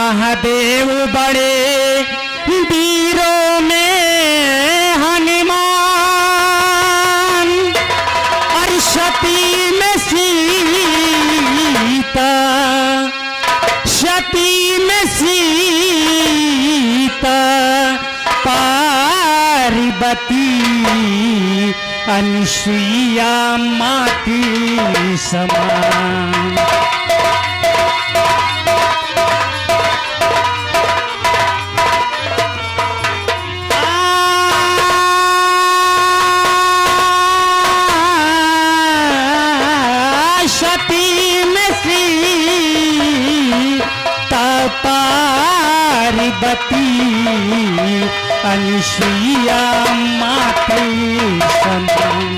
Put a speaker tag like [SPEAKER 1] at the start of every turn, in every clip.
[SPEAKER 1] महादेव बड़े वीरों में हनुमान और सती में सीता, सती में सीता पार्वती अनुसुईया माटी समान। सती में सीता पार्वती अनुसुईया माटी समान।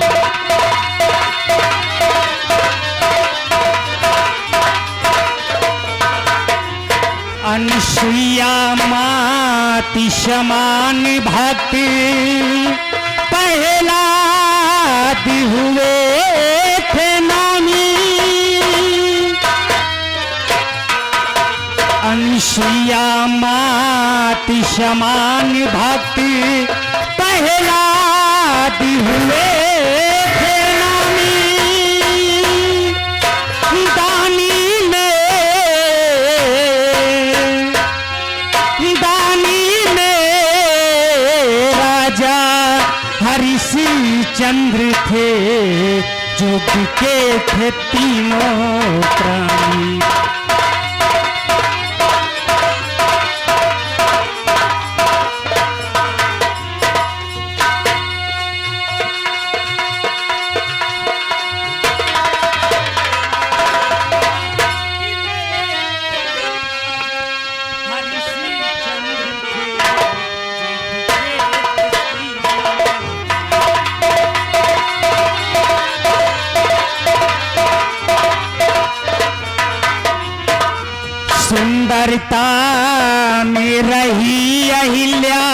[SPEAKER 1] अनुसुईया माटी समान भक्त पहला हुए थे नामी। अनुसुईया माटी समान भक्त पहला हुए थे नामी। दानी में राजा हरिश्चंद्र थे जो बिके थे तीनों प्राणी। सुंदरता में रही अहिल्या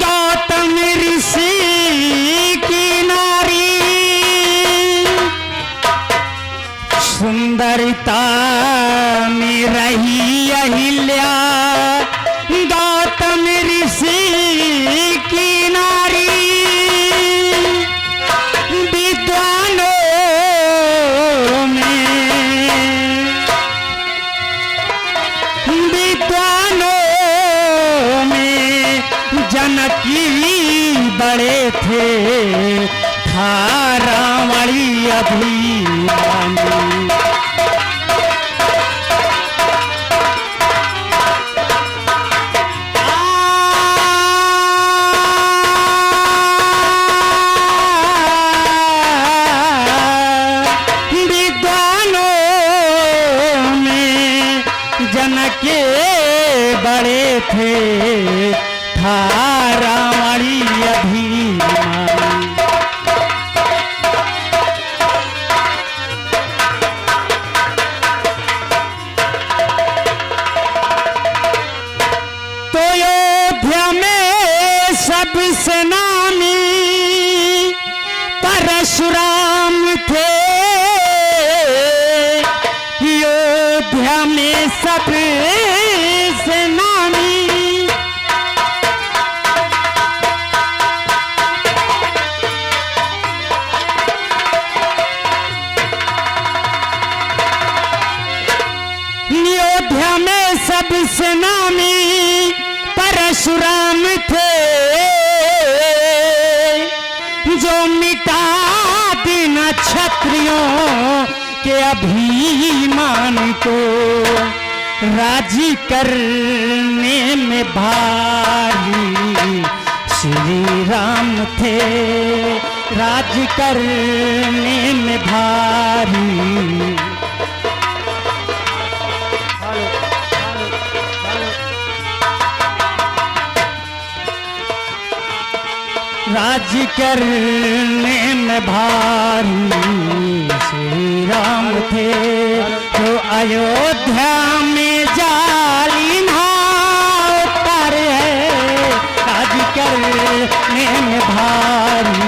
[SPEAKER 1] गौतम ऋषि की नारी। सुंदरता में रही अहिल्या गौतम ऋषि की नारी। विद्वानों में जनकी बड़े थे था रावणी अभिमानी। जनके बड़े थे था रावणी अभिमानी। तो अयोध्या में सबसे नामी परशुराम थे। अयोध्या में सबसे नामी अयोध्या में सबसे नामी परशुराम थे जो मिटा देना क्षत्रियों के अभिमान को। राजी करने में भारी श्री राम थे राज करने में भारी। राज करने में भारी श्री राम थे जो अयोध्या में जालिम उतारे है। राज करने में भारी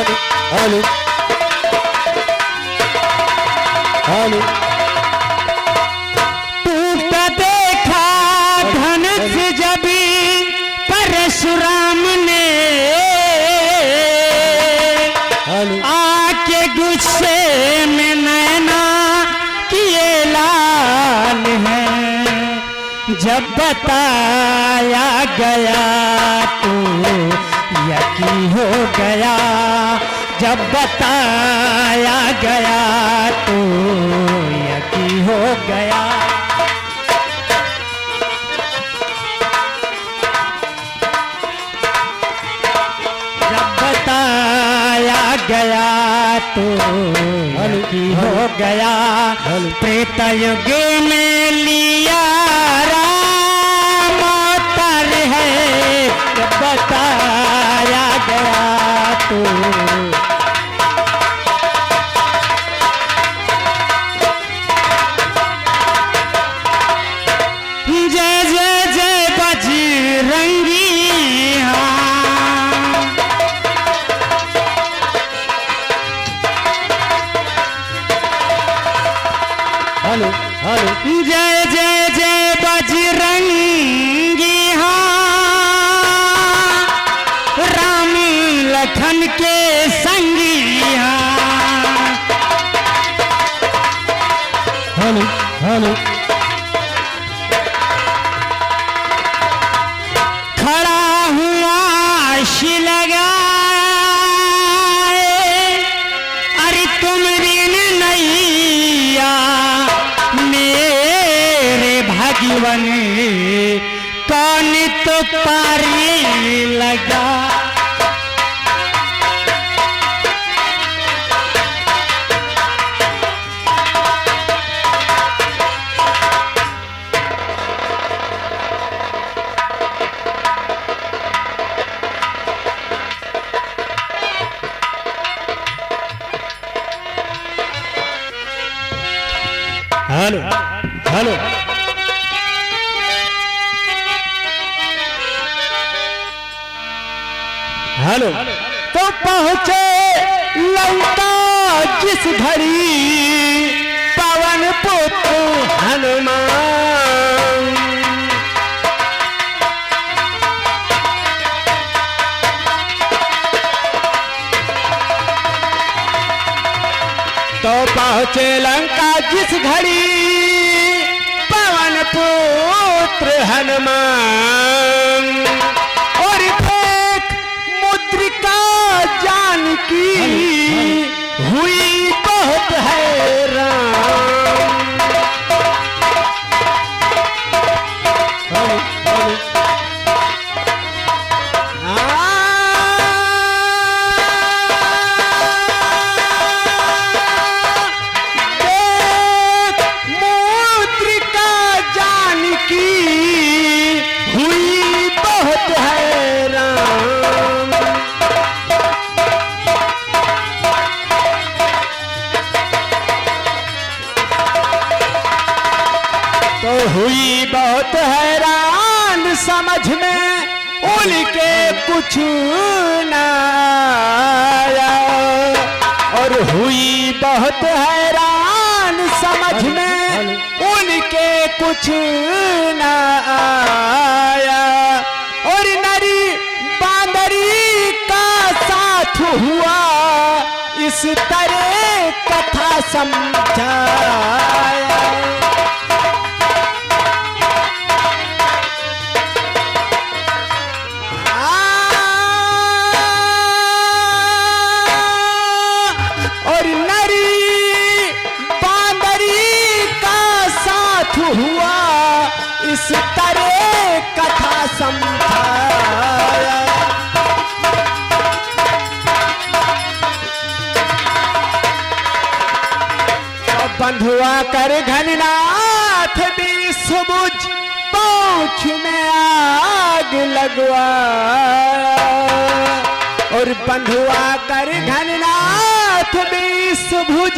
[SPEAKER 2] हेलो हेलो हेलो
[SPEAKER 1] टूटा देखा धनुष जबी परशुराम ने
[SPEAKER 2] हेलो
[SPEAKER 1] आके गुस्से में नैना किए लाल हैं। जब बताया गया तो यकीन हो गया, जब बताया गया तो यकीन हो गया। जब बताया गया तो यकीन हो गया। त्रेतायुग में लिया राम अवतार है। जब बताया गया तो जय जय जय बजरंगी। हाँ
[SPEAKER 2] हेलो हेलो
[SPEAKER 1] जय जय जय बजरंगी। हाँ राम लखन के संगी। हाँ
[SPEAKER 2] हेलो हेलो
[SPEAKER 1] खड़ा हुआ आशी लगाए। अरे तुम ऋण नैया मेरे भगवन कौन तो पारी लगा।
[SPEAKER 2] हेलो हेलो हेलो
[SPEAKER 1] तो पहुंचे लंका जिस घड़ी पवन पुत्र
[SPEAKER 2] हनुमान
[SPEAKER 1] तो पहुंचे लंका जिस घड़ी पवन पुत्र हनुमान। और देख मुद्रिका जानकी हुई बहुत हैरान। तो हुई बहुत हैरान, समझ में उनके कुछ न आया। और हुई बहुत हैरान, समझ में उनके कुछ न आया। और नरी बांदरी का साथ हुआ, इस तरह कथा समझाया। और नरी बांदरी का साथ हुआ, इस तरह कथा समझाया। बंधुआ कर घननाथ भी सुबुझ पहुंच में आग लगवाया। और बंधुआ कर घननाथ भी सुबुझ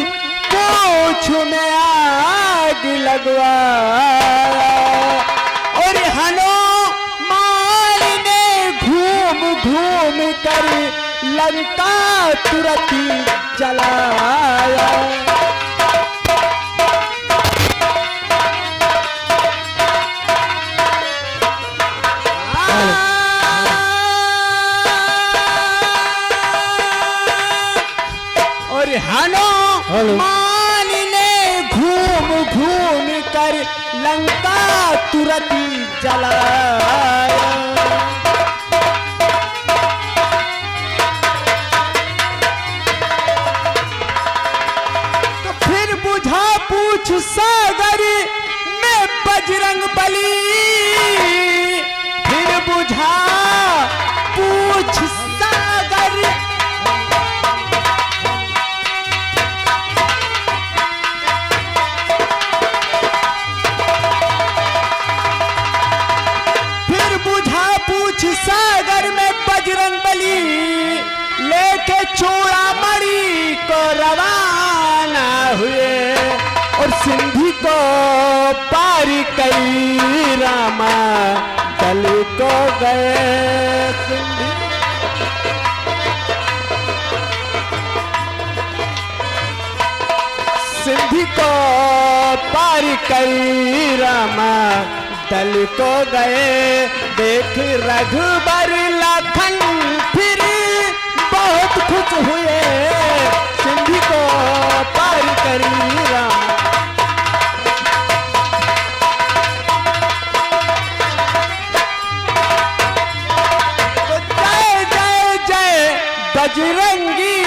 [SPEAKER 1] पहुंच में आग लगवाया। और हनुमान ने घूम घूम कर लंका तुरंत ही जलाया। और हनुमान ने घूम घूम कर लंका तुरंत ही जलाया। तो फिर बुझा पूछ सागर में बजरंग बली, फिर बुझा पूछ सागर, सागर में बजरंग बली लेके चूड़ामणि को रवाना हुए और सिंधी को पार कई रामा दल को गए। सिंधी को पार कई रामा दल को गए। देख रघुबर लखन फिर बहुत खुश हुए, सिंधी को पार करी राम। तो जय जय जय बजरंगी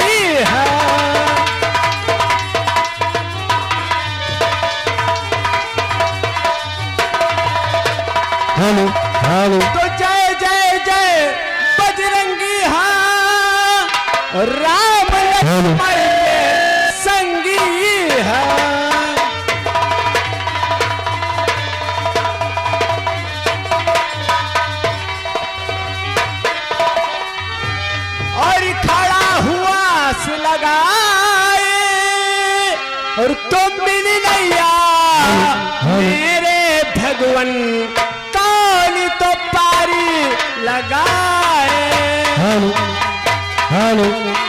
[SPEAKER 1] है।
[SPEAKER 2] Hello hello.
[SPEAKER 1] तो जय जय जय बजरंगी हाँ, राम लक्ष्मण संगी हाँ। और खड़ा हुआ से लगाए और तुम मिली नैया मेरे भगवन तो पारी लगाए।
[SPEAKER 2] Hello hello.